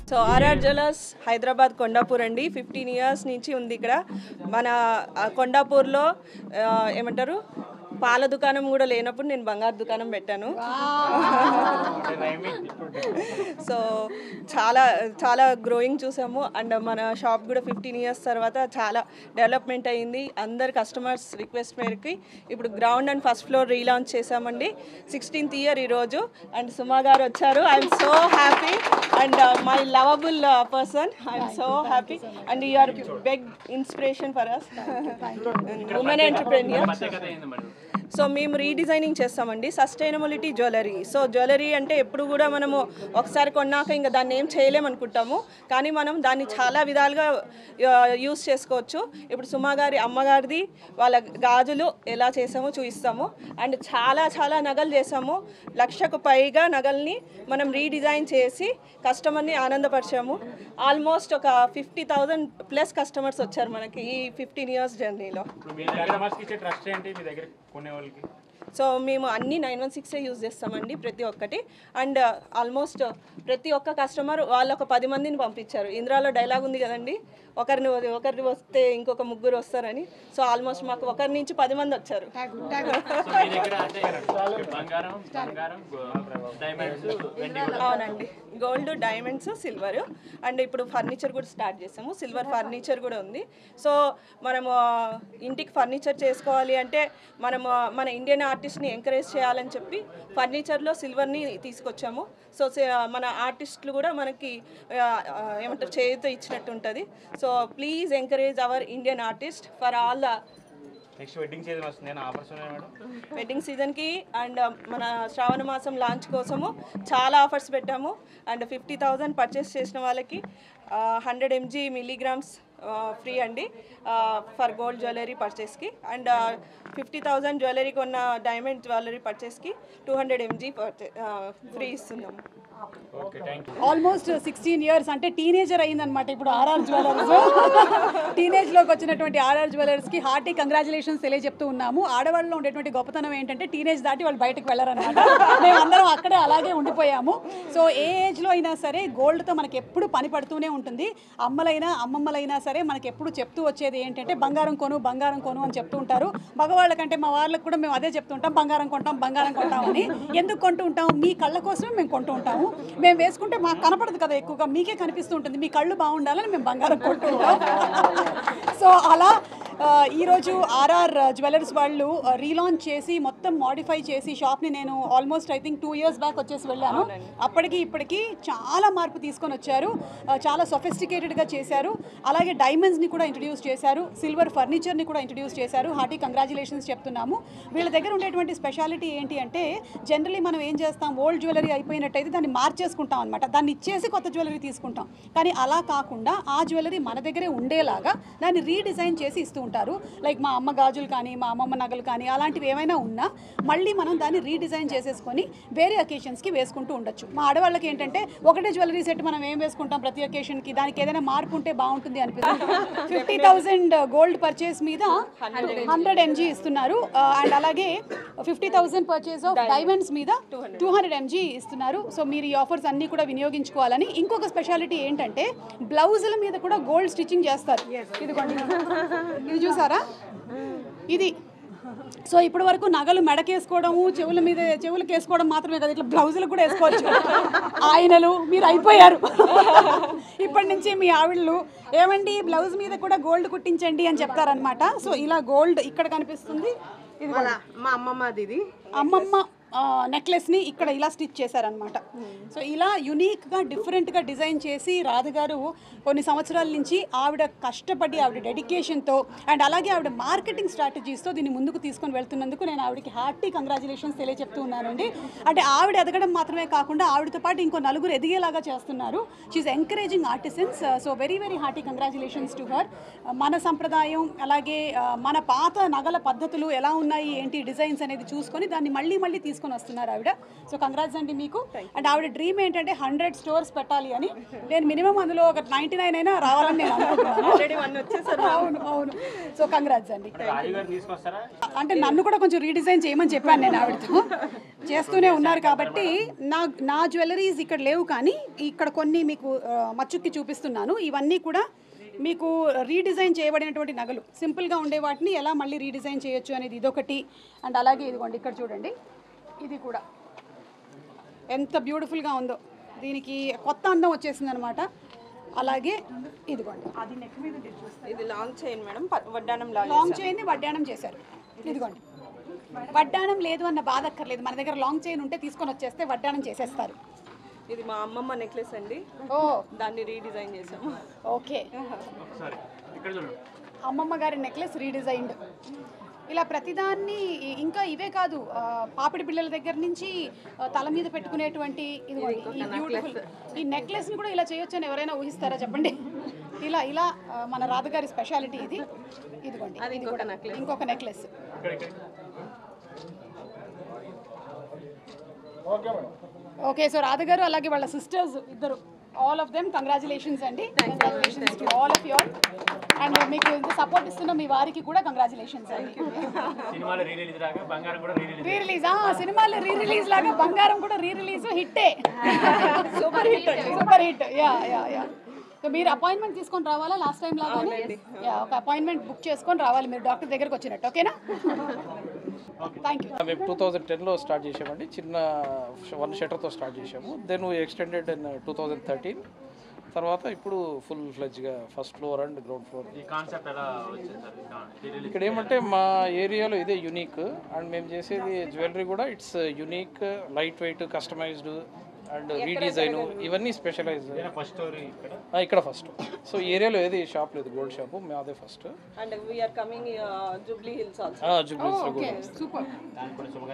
So RR jewellers Hyderabad Kondapur అండి. 15 years నుంచి ఉంది ఇక్కడ. మన కొండాపూర్లో ఏమంటారు, పాల దుకాణం కూడా లేనప్పుడు నేను బంగారు దుకాణం పెట్టాను. సో చాలా చాలా గ్రోయింగ్ చూసాము. అండ్ మన షాప్ కూడా 15 years తర్వాత చాలా డెవలప్మెంట్ అయ్యింది. అందరు కస్టమర్స్ రిక్వెస్ట్ మేరకి ఇప్పుడు ground and first floor relaunch చేసామండి. 16th year ఈరోజు. అండ్ సుమా గారు వచ్చారు. I'm so happy and my lovable person. I'm so happy and you are big inspiration for us, women entrepreneur. So మేము redesigning చేస్తామండి, sustainability jewellery. So jewellery అంటే ఎప్పుడు కూడా మనము ఒకసారి కొన్నాక ఇంకా దాన్ని ఏం చేయలేమనుకుంటాము, కానీ మనం దాన్ని చాలా విధాలుగా యూస్ చేసుకోవచ్చు. ఇప్పుడు సుమా గారి అమ్మగారిది వాళ్ళ గాజులు ఎలా చేసామో చూపిస్తాము. అండ్ చాలా చాలా నగలు చేసాము. 1,00,000కు పైగా నగల్ని మనం రీడిజైన్ చేసి కస్టమర్ని ఆనందపరిచాము. ఆల్మోస్ట్ ఒక 50,000+ కస్టమర్స్ వచ్చారు మనకి ఈ 15 years జర్నీలో. సో మేము అన్ని 916 యూజ్ చేస్తామండి ప్రతి ఒక్కటి. అండ్ ఆల్మోస్ట్ ప్రతి ఒక్క కస్టమర్ వాళ్ళు ఒక 10 మందిని పంపించారు. ఇంద్రాలో డైలాగ్ ఉంది కదండి, ఒకరిని వస్తే ఇంకొక 3 వస్తారని. సో ఆల్మోస్ట్ మాకు 1 నుంచి 10 మంది వచ్చారు. అవునండి, గోల్డ్, డైమండ్స్, సిల్వర్. అండ్ ఇప్పుడు ఫర్నిచర్ కూడా స్టార్ట్ చేసాము. సిల్వర్ ఫర్నిచర్ కూడా ఉంది. సో మనము ఇంటికి ఫర్నిచర్ చేసుకోవాలి అంటే మనము మన ఇండియన్ ఆర్టిస్ట్ని ఎంకరేజ్ చేయాలని చెప్పి ఫర్నిచర్లో సిల్వర్ని తీసుకొచ్చాము. సో మన ఆర్టిస్టులు కూడా మనకి ఏమంటారు చేతితో ఇచ్చినట్టు ఉంటుంది. So please encourage our Indian artist for all the next wedding season వస్తుంది, ఆఫర్స్ ఉన్నాయి మేడం వెడ్డింగ్ సీజన్కి. అండ్ మన శ్రావణ మాసం లాంచ్ కోసము చాలా ఆఫర్స్ పెట్టాము. అండ్ 50,000 పర్చేస్ చేసిన వాళ్ళకి 100 mg milligrams ఫ్రీ అండి ఫర్ గోల్డ్ జ్యువెలరీ పర్చేస్కి. అండ్ 50,000 జ్యువెలరీ కొన్న డైమండ్ జ్యువెలరీ పర్చేస్కి 200 mg ఫ్రీ ఇస్తున్నాము. ఆల్మోస్ట్ 16 years అంటే టీనేజర్ అయిందనమాట ఇప్పుడు ఆర్ఆర్ జ్యువెలర్స్. టీనేజ్లోకి వచ్చినటువంటి ఆర్ఆర్ జ్యువెలర్స్కి హార్టీ కంగ్రాచులేషన్స్ తెలియజెప్తూ ఉన్నాము. ఆడవాళ్ళలో ఉండేటువంటి గొప్పతనం ఏంటంటే టీనేజ్ దాటి వాళ్ళు బయటకు వెళ్ళరనమాట. మేము అందరం అక్కడే అలాగే ఉండిపోయాము. సో ఏ ఏజ్లో అయినా సరే గోల్డ్తో మనకి ఎప్పుడు పని పడుతూనే ఉంటుంది. అమ్మలైనా అమ్మమ్మలైనా సరే మనకి ఎప్పుడు చెప్తూ వచ్చేది ఏంటంటే బంగారం కొను బంగారం కొను అని చెప్తూ ఉంటారు. మగవాళ్ళకంటే మా వాళ్ళకి కూడా మేము అదే చెప్తుంటాం, బంగారం కొంటాం అని. ఎందుకు కొంటూ ఉంటాం? మీ కళ్ళ కోసమే మేము కొంటూ ఉంటాము. మేము వేసుకుంటే మాకు కనపడదు కదా, ఎక్కువగా మీకే కనిపిస్తూ ఉంటుంది. మీ కళ్ళు బాగుండాలని మేము బంగారం కొంటూ ఉంటాం. సో అలా ఈరోజు ఆర్ఆర్ జ్యువెలర్స్ వాళ్ళు రీలాంచ్ చేసి మొత్తం మాడిఫై చేసి షాప్ని నేను almost I think 2 years back వచ్చేసి వెళ్ళాను. అప్పటికి ఇప్పటికి చాలా మార్పు తీసుకొని వచ్చారు. చాలా సొఫిస్టికేటెడ్గా చేశారు. అలాగే డైమండ్స్ని కూడా ఇంట్రడ్యూస్ చేశారు. సిల్వర్ ఫర్నిచర్ని కూడా ఇంట్రడ్యూస్ చేశారు. హార్టీ కంగ్రాచులేషన్స్ చెప్తున్నాము. వీళ్ళ దగ్గర ఉండేటువంటి స్పెషాలిటీ ఏంటి అంటే జనరలీ మనం ఏం చేస్తాం, ఓల్డ్ జ్యువెలరీ అయిపోయినట్టయితే దాన్ని మార్చేసుకుంటాం అనమాట. దాన్ని ఇచ్చేసి కొత్త జ్యువెలరీ తీసుకుంటాం. కానీ అలా కాకుండా ఆ జ్యువెలరీ మన దగ్గరే ఉండేలాగా దాన్ని రీడిజైన్ చేసి ఇస్తూ ఉంటారు. లైక్ మా అమ్మ గాజులు కానీ మా అమ్మమ్మ నగలు కానీ అలాంటివి ఏమైనా ఉన్నా మళ్ళీ మనం దాన్ని రీడిజైన్ చేసేసుకొని వేరే అకేషన్స్కి వేసుకుంటూ ఉండొచ్చు. మా ఆడవాళ్ళకి ఏంటంటే ఒకటే జ్యువెలరీ సెట్ మనం ఏం వేసుకుంటాం ప్రతి అకేషన్కి, దానికి ఏదైనా మార్పు ఉంటే బాగుంటుంది అనిపిస్తుంది. 50,000 గోల్డ్ పర్చేస్ మీద 100 mg ఇస్తున్నారు. అండ్ అలాగే 50,000 పర్చేస్ ఆఫ్ డైమండ్స్ మీద 200 mg ఇస్తున్నారు. సో మీరు ఈ ఆఫర్స్ అన్నీ కూడా వినియోగించుకోవాలని. ఇంకొక స్పెషాలిటీ ఏంటంటే బ్లౌజుల మీద కూడా గోల్డ్ స్టిచ్చింగ్ చేస్తారు. ఇదిగోండి, ఇది చూసారా, ఇది. సో ఇప్పటి వరకు నగలు మెడకేసుకోవడము, చెవులకు వేసుకోవడం మాత్రమే కదా, ఇట్లా బ్లౌజులు కూడా వేసుకోవచ్చు. ఆయనలు మీరు అయిపోయారు. ఇప్పటి నుంచి మీ ఆవిళ్ళు ఏమండి బ్లౌజ్ మీద కూడా గోల్డ్ కుట్టించండి అని చెప్తారనమాట. సో ఇలా గోల్డ్ ఇక్కడ కనిపిస్తుంది. ఇది మా అమ్మమ్మది, ఇది అమ్మమ్మ నెక్లెస్ని ఇక్కడ ఇలా స్టిచ్ చేశారనమాట. సో ఇలా యునీక్గా డిఫరెంట్గా డిజైన్ చేసి రాధగారు కొన్ని సంవత్సరాల నుంచి ఆవిడ కష్టపడి ఆవిడ డెడికేషన్తో అండ్ అలాగే ఆవిడ మార్కెటింగ్ స్ట్రాటజీస్తో దీన్ని ముందుకు తీసుకొని వెళ్తున్నందుకు నేను ఆవిడకి హార్టీ కంగ్రాచులేషన్స్ తెలియజెప్తూ ఉన్నానండి. అంటే ఆవిడ ఎదగడం మాత్రమే కాకుండా ఆవిడతో పాటు ఇంకో నలుగురు ఎదిగేలాగా చేస్తున్నారు. She's encouraging artisans. So very very hearty congratulations to her. మన సంప్రదాయం అలాగే మన పాత నగల పద్ధతులు ఎలా ఉన్నాయి ఏంటి డిజైన్స్ అనేది చూసుకొని దాన్ని మళ్ళీ తీసుకొని తీసుకొని వస్తున్నారు ఆవిడ. సో కంగ్రాట్స్ అండి మీకు. అండ్ ఆవిడ డ్రీమ్ ఏంటంటే 100 స్టోర్స్ పెట్టాలి అని. నేను మినిమం అందులో ఒక 99 అయినా రావాలని నేను అనుకుంటున్నాను. ఆల్రెడీ 1 వచ్చేసారు. అవును అవును. సో కంగ్రాట్స్ అండి. రాజు గారు తీసుకొస్తారా? అంటే నన్ను కూడా కొంచెం రీడిజైన్ చేయమని చెప్పాను నేను ఆవిడతో. చేస్తూనే ఉన్నారు కాబట్టి నా జ్యువెలరీస్ ఇక్కడ లేవు, కానీ ఇక్కడ కొన్ని మీకు మచ్చుక్కి చూపిస్తున్నాను. ఇవన్నీ కూడా మీకు రీడిజైన్ చేయబడినటువంటి నగలు. సింపుల్గా ఉండే వాటిని ఎలా మళ్ళీ రీడిజైన్ చేయొచ్చు అనేది ఇదొకటి. అండ్ అలాగే ఇదిగోండి ఇక్కడ చూడండి, ఇది కూడా ఎంత బ్యూటిఫుల్గా ఉందో, దీనికి కొత్త అందం వచ్చేసింది అనమాట. అలాగే ఇదిగోండి అది నెక్ మీద చూస్తే ఇది లాంగ్ చైన్ మేడం, వడ్డానం లాంగ్ చైన్ని వడ్డానం చేశారు. ఇదిగోండి వడ్డానం లేదు అన్న బాధ అక్కర్లేదు, మన దగ్గర లాంగ్ చైన్ ఉంటే తీసుకొని వచ్చేస్తే వడ్డానం చేసేస్తారు. ఇది మా అమ్మమ్మ నెక్లెస్ అండి. ఓ దాన్ని రీడిజైన్ చేసాము. ఓకే, ఒకసారి ఇక్కడ చూడండి. అమ్మమ్మ గారి నెక్లెస్ రీడిజైన్డ్. ఇలా ప్రతిదాన్ని ఇంకా ఇవే కాదు, పాపిడి పిల్లల దగ్గర నుంచి తల మీద పెట్టుకునేటువంటి ఇదిగోండి ఈ బ్యూటిఫుల్ ఈ నెక్లెస్ని కూడా ఇలా చేయొచ్చు అని ఎవరైనా ఊహిస్తారా చెప్పండి. ఇలా ఇలా మన రాధగారి స్పెషాలిటీ ఇది. ఇదిగోండి అది ఇంకొక నెక్లెస్. ఓకే, సో రాధగారు అలాగే వాళ్ళ సిస్టర్స్ ఇద్దరు, ఆల్ ఆఫ్ దెమ్ కంగ్రాచులేషన్స్ అండి. Congratulations to all of you all. And మీకు ఇంత సపోర్ట్ ఇస్తున్న మీ వారికి కూడా కంగ్రాచులేషన్స్ అండి. సినిమాలో రీ రిలీజ్ లాగా బంగారం కూడా రీ రిలీజ్. రీ రిలీజ్ సినిమాలో రీ రిలీజ్ లాగా బంగారం కూడా రీ రిలీజ్ హిట్టే. Super hit, super hit. Yeah yeah yeah. So మీరు అపాయింట్మెంట్ తీసుకొని రావాలా లాస్ట్ టైం లాగానే? యా, ఒక అపాయింట్మెంట్ బుక్ చేసుకొని రావాలి మీరు డాక్టర్ దగ్గరకు వచ్చినట్టు. ఓకేనా? Thank you. మేము 2010లో స్టార్ట్ చేసామండి, చిన్న 1 షట్టర్తో స్టార్ట్ చేసాము. Then we extended in 2013. తర్వాత ఇప్పుడు ఫుల్ ఫ్లెడ్జ్గా first floor and ground floor. ఈ కాన్సెప్ట్ ఎలా వచ్చింది సార్? ఇక్కడ ఏమంటే మా ఏరియాలో ఇదే యూనిక్, అండ్ మేము చేసేది జ్యువెలరీ కూడా it's unique, light weight, customised and redesign, ఇవన్నీ స్పెషలైజ్. ఫస్ట్ స్టోరీ ఇక్కడ ఫస్ట్. సో ఈ ఏరియాలో ఏది షాప్ లేదు, గోల్డ్ షాప్, మేము అదే first. And we are coming Jubilee Hills also. జూబ్లీస్లో కూడా సూపర్. దాని కూడా శుభగారి